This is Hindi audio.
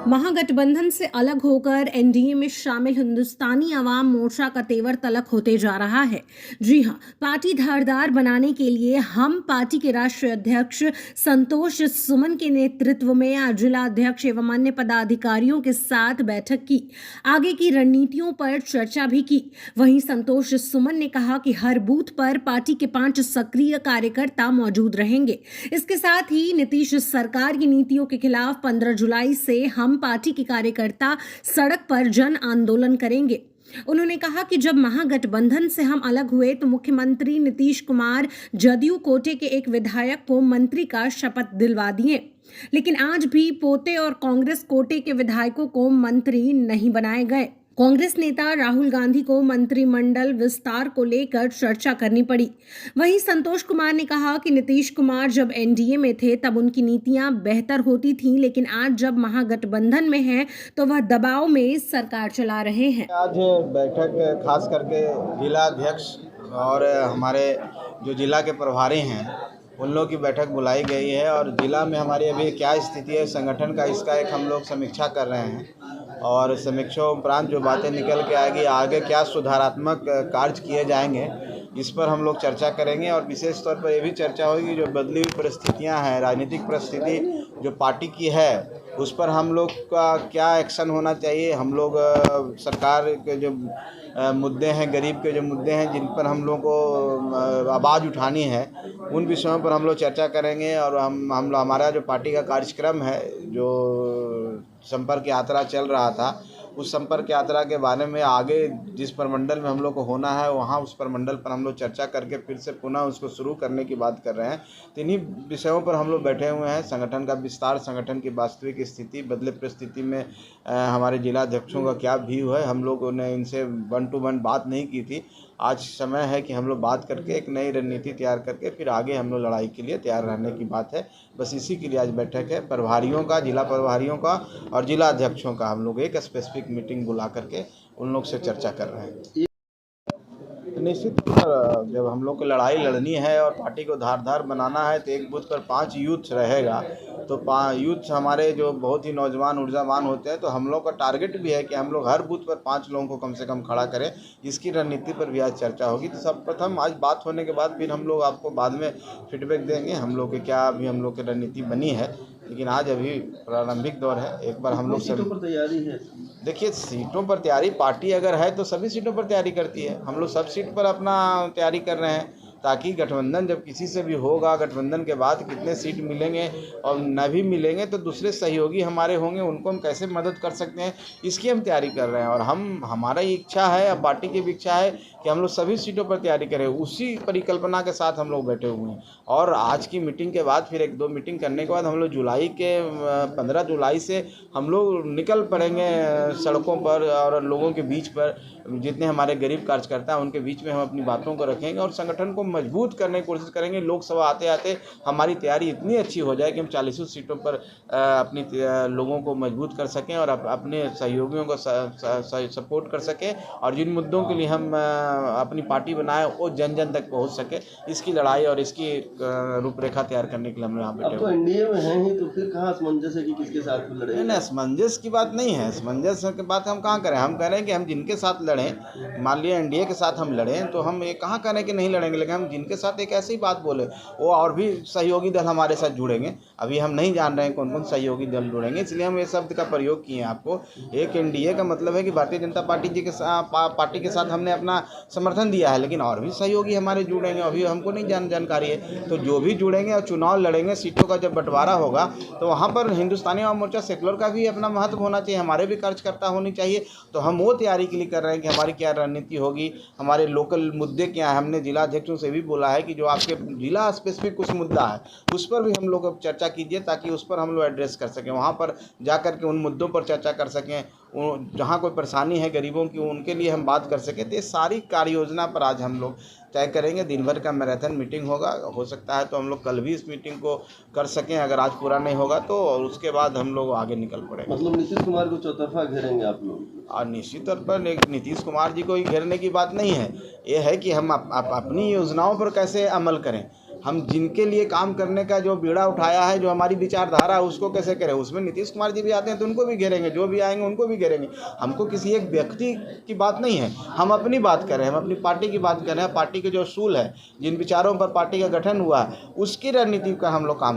महागठबंधन से अलग होकर एनडीए में शामिल हिंदुस्तानी अवाम मोर्चा का तेवर तलक होते जा रहा है। जी हां, पार्टी धारदार बनाने के लिए हम पार्टी के राष्ट्रीय अध्यक्ष संतोष सुमन के नेतृत्व में आज जिला अध्यक्ष एवं अन्य पदाधिकारियों के साथ बैठक की। आगे की रणनीतियों पर चर्चा भी की। वहीं संतोष सुमन ने कहा कि हर बूथ पर पार्टी के 5 सक्रिय कार्यकर्ता मौजूद रहेंगे। इसके साथ ही नीतीश सरकार की नीतियों के खिलाफ 15 जुलाई से हम पार्टी के कार्यकर्ता सड़क पर जन आंदोलन करेंगे। उन्होंने कहा कि जब महागठबंधन से हम अलग हुए तो मुख्यमंत्री नीतीश कुमार जदयू कोटे के एक विधायक को मंत्री का शपथ दिलवा दिए, लेकिन आज भी पोते और कांग्रेस कोटे के विधायकों को मंत्री नहीं बनाए गए। कांग्रेस नेता राहुल गांधी को मंत्रिमंडल विस्तार को लेकर चर्चा करनी पड़ी। वहीं संतोष कुमार ने कहा कि नीतीश कुमार जब एनडीए में थे तब उनकी नीतियां बेहतर होती थीं, लेकिन आज जब महागठबंधन में हैं तो वह दबाव में सरकार चला रहे हैं। आज बैठक खास करके जिला अध्यक्ष और हमारे जो जिला के प्रभारी हैं उन लोगों की बैठक बुलाई गई है और जिला में हमारी अभी क्या स्थिति है संगठन का, इसका एक हम लोग समीक्षा कर रहे हैं और समीक्षा उपरांत जो बातें निकल के आएगी, आगे क्या सुधारात्मक कार्य किए जाएंगे, इस पर हम लोग चर्चा करेंगे। और विशेष तौर पर ये भी चर्चा होगी जो बदली हुई परिस्थितियां हैं, राजनीतिक परिस्थिति जो पार्टी की है उस पर हम लोग का क्या एक्शन होना चाहिए। हम लोग सरकार के जो मुद्दे हैं, गरीब के जो मुद्दे हैं जिन पर हम लोग को आवाज़ उठानी है, उन विषयों पर हम लोग चर्चा करेंगे। और हमारा जो पार्टी का कार्यक्रम है, जो संपर्क यात्रा चल रहा था, उस संपर्क यात्रा के बारे में आगे जिस प्रमंडल में हम लोग को होना है वहाँ उस प्रमंडल पर हम लोग चर्चा करके फिर से पुनः उसको शुरू करने की बात कर रहे हैं। तो इन्हीं विषयों पर हम लोग बैठे हुए हैं। संगठन का विस्तार, संगठन की वास्तविक स्थिति, बदले परिस्थिति में हमारे जिला अध्यक्षों का क्या व्यू है, हम लोगों ने इनसे 1 to 1 बात नहीं की थी। आज समय है कि हम लोग बात करके एक नई रणनीति तैयार करके फिर आगे हम लोग लड़ाई के लिए तैयार रहने की बात है। बस इसी के लिए आज बैठक है। प्रभारियों का, जिला प्रभारियों का और जिला अध्यक्षों का हम लोग एक स्पेसिफिक मीटिंग बुला करके उन लोग से चर्चा कर रहे हैं। निश्चित जब हम लोग को लड़ाई लड़नी है और पार्टी को धारदार बनाना है तो एक बूथ पर 5 यूथ रहेगा। तो यूथ हमारे जो बहुत ही नौजवान ऊर्जावान होते हैं, तो हम लोग का टारगेट भी है कि हम लोग हर बूथ पर 5 लोगों को कम से कम खड़ा करें। इसकी रणनीति पर भी आज चर्चा होगी। तो सर्वप्रथम आज बात होने के बाद फिर हम लोग आपको बाद में फीडबैक देंगे हम लोग के क्या अभी हम लोग की रणनीति बनी है। लेकिन आज अभी प्रारंभिक दौर है। एक बार हम लोग सीटों पर तैयारी है। देखिए, सीटों पर तैयारी पार्टी अगर है तो सभी सीटों पर तैयारी करती है। हम लोग सब सीट पर अपना तैयारी कर रहे हैं ताकि गठबंधन जब किसी से भी होगा, गठबंधन के बाद कितने सीट मिलेंगे और न भी मिलेंगे तो दूसरे सहयोगी हमारे होंगे, उनको हम कैसे मदद कर सकते हैं, इसकी हम तैयारी कर रहे हैं। और हमारा ये इच्छा है, अब पार्टी की भी इच्छा है कि हम लोग सभी सीटों पर तैयारी करें। उसी परिकल्पना के साथ हम लोग बैठे हुए हैं। और आज की मीटिंग के बाद फिर 1-2 मीटिंग करने के बाद हम लोग 15 जुलाई से हम लोग निकल पड़ेंगे सड़कों पर और लोगों के बीच पर। जितने हमारे गरीब कार्यकर्ता हैं उनके बीच में हम अपनी बातों को रखेंगे और संगठन को मजबूत करने की कोशिश करेंगे। लोकसभा आते आते हमारी तैयारी इतनी अच्छी हो जाए कि हम 40 सीटों पर अपनी लोगों को मजबूत कर सकें और अपने सहयोगियों को सपोर्ट कर सकें। और जिन मुद्दों के लिए हम अपनी पार्टी बनाए वो जन जन तक पहुंच सके। इसकी लड़ाई और इसकी रूपरेखा तैयार करने के लिए हम यहाँ बैठे। अब तो एनडीए में हैं ही, तो फिर कहाँ असमंजस है कि किसके साथ लड़े? नहीं, असमंजस की बात नहीं है। असमंजस की बात हम कहाँ करें। हम कह रहे हैं कि हम जिनके साथ लड़ें, मान लिया एनडीए के साथ हम लड़ें तो हम ये कहाँ कह रहे हैं कि नहीं लड़ेंगे, लेकिन हम जिनके साथ एक ऐसी बात बोले वो और भी सहयोगी दल हमारे साथ जुड़ेंगे। अभी हम नहीं जान रहे हैं कौन कौन सहयोगी दल जुड़ेंगे, इसलिए हम ये शब्द का प्रयोग किए हैं आपको। एक एनडीए का मतलब है कि भारतीय जनता पार्टी के साथ हमने अपना समर्थन दिया है, लेकिन और भी सहयोगी हमारे जुड़ेंगे, अभी हमको नहीं जानकारी है। तो जो भी जुड़ेंगे और चुनाव लड़ेंगे, सीटों का जब बंटवारा होगा तो वहाँ पर हिंदुस्तानी अवाम मोर्चा सेकुलर का भी अपना महत्व होना चाहिए, हमारे भी कार्यकर्ता होनी चाहिए। तो हम वो तैयारी के लिए कर रहे हैं कि हमारी क्या रणनीति होगी, हमारे लोकल मुद्दे क्या है। हमने जिला अध्यक्षों से भी बोला है कि जो आपके जिला स्पेसिफिक कुछ मुद्दा है उस पर भी हम लोग चर्चा कीजिए ताकि उस पर हम लोग एड्रेस कर सकें, वहाँ पर जा कर के उन मुद्दों पर चर्चा कर सकें। जहाँ कोई परेशानी है गरीबों की उनके लिए हम बात कर सकें। तो ये सारी कार्य योजना पर आज हम लोग तय करेंगे। दिन भर का मैराथन मीटिंग होगा, हो सकता है तो हम लोग कल भी इस मीटिंग को कर सकें, अगर आज पूरा नहीं होगा तो। और उसके बाद हम लोग आगे निकल पड़ेंगे। मतलब नीतीश कुमार को चौतरफा घेरेंगे आप लोग? और निश्चित तौर पर नीतीश कुमार जी को ही घेरने की बात नहीं है। ये है कि हम अपनी योजनाओं पर कैसे अमल करें। हम जिनके लिए काम करने का जो बीड़ा उठाया है, जो हमारी विचारधारा है, उसको कैसे करें। उसमें नीतीश कुमार जी भी आते हैं तो उनको भी घेरेंगे, जो भी आएंगे उनको भी घेरेंगे। हमको किसी एक व्यक्ति की बात नहीं है, हम अपनी बात कर रहे हैं, हम अपनी पार्टी की बात कर रहे हैं। पार्टी के जो असूल है, जिन विचारों पर पार्टी का गठन हुआ है, उसकी रणनीति का हम लोग काम